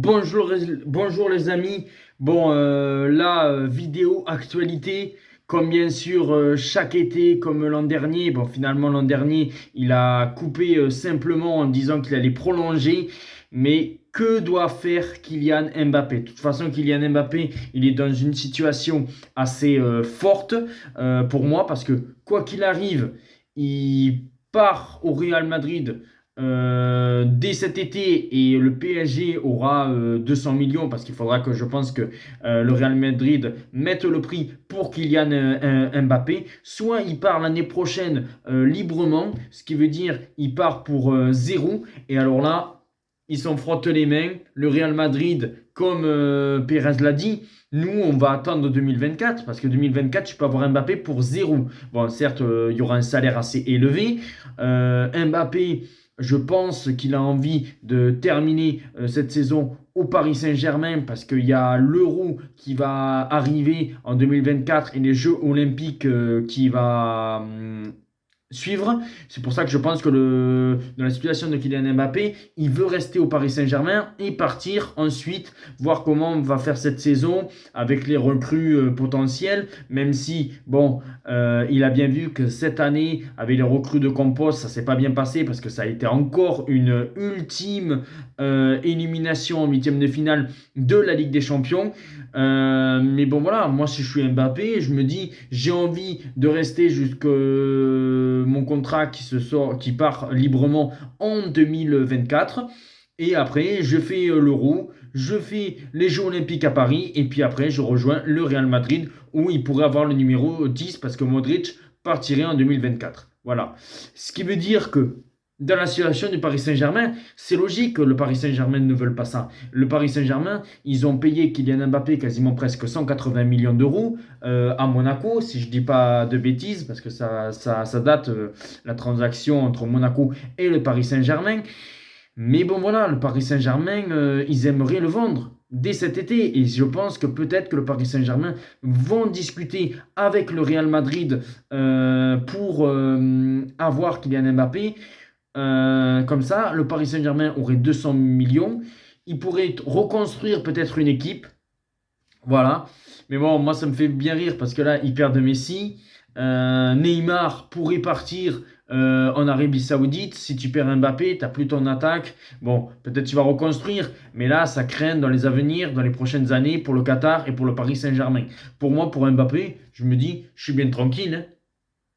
Bonjour les amis. Vidéo actualité, comme bien sûr chaque été, comme l'an dernier. Bon, finalement l'an dernier, il a coupé simplement en disant qu'il allait prolonger. Mais que doit faire Kylian Mbappé? De toute façon, Kylian Mbappé, il est dans une situation assez forte pour moi parce que quoi qu'il arrive, il part au Real Madrid dès cet été et le PSG aura 200 millions parce qu'il faudra que je pense que le Real Madrid mette le prix pour Kylian Mbappé. Soit il part l'année prochaine librement, ce qui veut dire il part pour zéro. Et alors là, ils s'en frottent les mains. Le Real Madrid, comme Pérez l'a dit, nous, on va attendre 2024 parce que 2024, tu peux avoir Mbappé pour zéro. Bon, certes, il y aura un salaire assez élevé. Mbappé, je pense qu'il a envie de terminer cette saison au Paris Saint-Germain parce qu'il y a l'Euro qui va arriver en 2024 et les Jeux Olympiques qui va suivre. C'est pour ça que je pense que dans la situation de Kylian Mbappé, il veut rester au Paris Saint-Germain et partir ensuite, voir comment on va faire cette saison avec les recrues potentielles, même si, bon, il a bien vu que cette année, avec les recrues de Campos, ça s'est pas bien passé parce que ça a été encore une ultime élimination en huitième de finale de la Ligue des Champions. Mais bon voilà, moi si je suis Mbappé, je me dis j'ai envie de rester jusqu'à mon contrat qui part librement en 2024. Et après, je fais l'Euro, je fais les Jeux Olympiques à Paris, et puis après, je rejoins le Real Madrid, où il pourrait avoir le numéro 10 parce que Modric partirait en 2024. Voilà. Ce qui veut dire que dans la situation du Paris Saint-Germain, c'est logique que le Paris Saint-Germain ne veuille pas ça. Le Paris Saint-Germain, ils ont payé Kylian Mbappé quasiment presque 180 millions d'euros à Monaco, si je ne dis pas de bêtises, parce que ça date, la transaction entre Monaco et le Paris Saint-Germain. Mais bon voilà, le Paris Saint-Germain, ils aimeraient le vendre dès cet été. Et je pense que peut-être que le Paris Saint-Germain vont discuter avec le Real Madrid pour avoir Kylian Mbappé. Comme ça, le Paris Saint-Germain aurait 200 millions. Il pourrait reconstruire peut-être une équipe. Voilà. Mais bon, moi, ça me fait bien rire parce que là, ils perdent Messi. Neymar pourrait partir en Arabie Saoudite. Si tu perds Mbappé, tu n'as plus ton attaque. Bon, peut-être tu vas reconstruire. Mais là, ça craint dans les avenirs, dans les prochaines années pour le Qatar et pour le Paris Saint-Germain. Pour moi, pour Mbappé, je me dis, je suis bien tranquille, hein.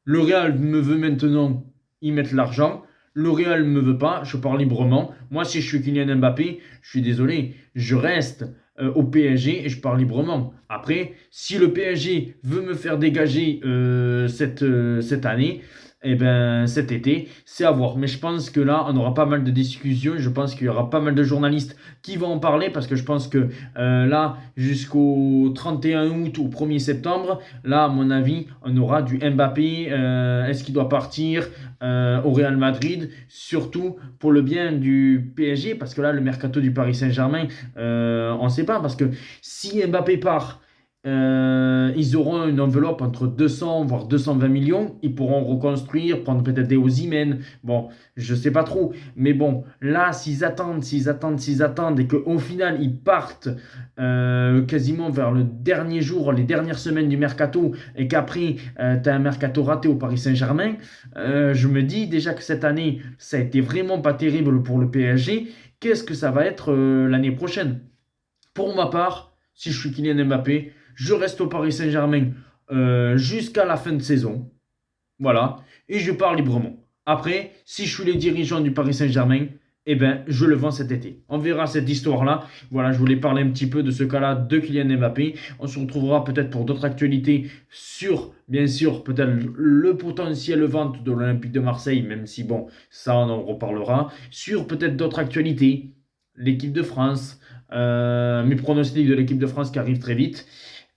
Le Real me veut maintenant y mettre l'argent. Le Real ne me veut pas, je pars librement. Moi, si je suis Kylian Mbappé, je suis désolé, je reste au PSG et je pars librement. Après, si le PSG veut me faire dégager cette année, eh ben, cet été, c'est à voir. Mais je pense que là, on aura pas mal de discussions. Je pense qu'il y aura pas mal de journalistes qui vont en parler parce que je pense que là, jusqu'au 31 août ou 1er septembre, là, à mon avis, on aura du Mbappé. Est-ce qu'il doit partir au Real Madrid? Surtout pour le bien du PSG parce que là, le mercato du Paris Saint-Germain, on ne sait pas. Parce que si Mbappé part, ils auront une enveloppe entre 200 voire 220 millions. Ils pourront reconstruire, prendre peut-être des Osimhen. Bon, je sais pas trop. Mais bon, là, s'ils attendent et qu'au final, ils partent quasiment vers le dernier jour, les dernières semaines du mercato et qu'après, tu as un mercato raté au Paris Saint-Germain, je me dis déjà que cette année, ça a été vraiment pas terrible pour le PSG. Qu'est-ce que ça va être l'année prochaine? Pour ma part, si je suis Kylian Mbappé, je reste au Paris Saint-Germain jusqu'à la fin de saison. Voilà. Et je pars librement. Après, si je suis les dirigeants du Paris Saint-Germain, eh ben, je le vends cet été. On verra cette histoire-là. Voilà, je voulais parler un petit peu de ce cas-là de Kylian Mbappé. On se retrouvera peut-être pour d'autres actualités sur, bien sûr, peut-être le potentiel vente de l'Olympique de Marseille, même si, bon, ça, on en reparlera. Sur peut-être d'autres actualités, l'équipe de France, mes pronostics de l'équipe de France qui arrivent très vite.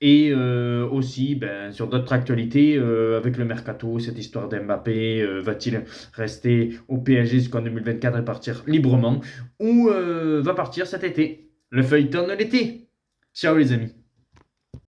Et aussi ben, sur d'autres actualités avec le mercato, cette histoire d'Mbappé, va-t-il rester au PSG jusqu'en 2024 et partir librement ou va partir cet été? Le feuilleton de l'été. Ciao les amis.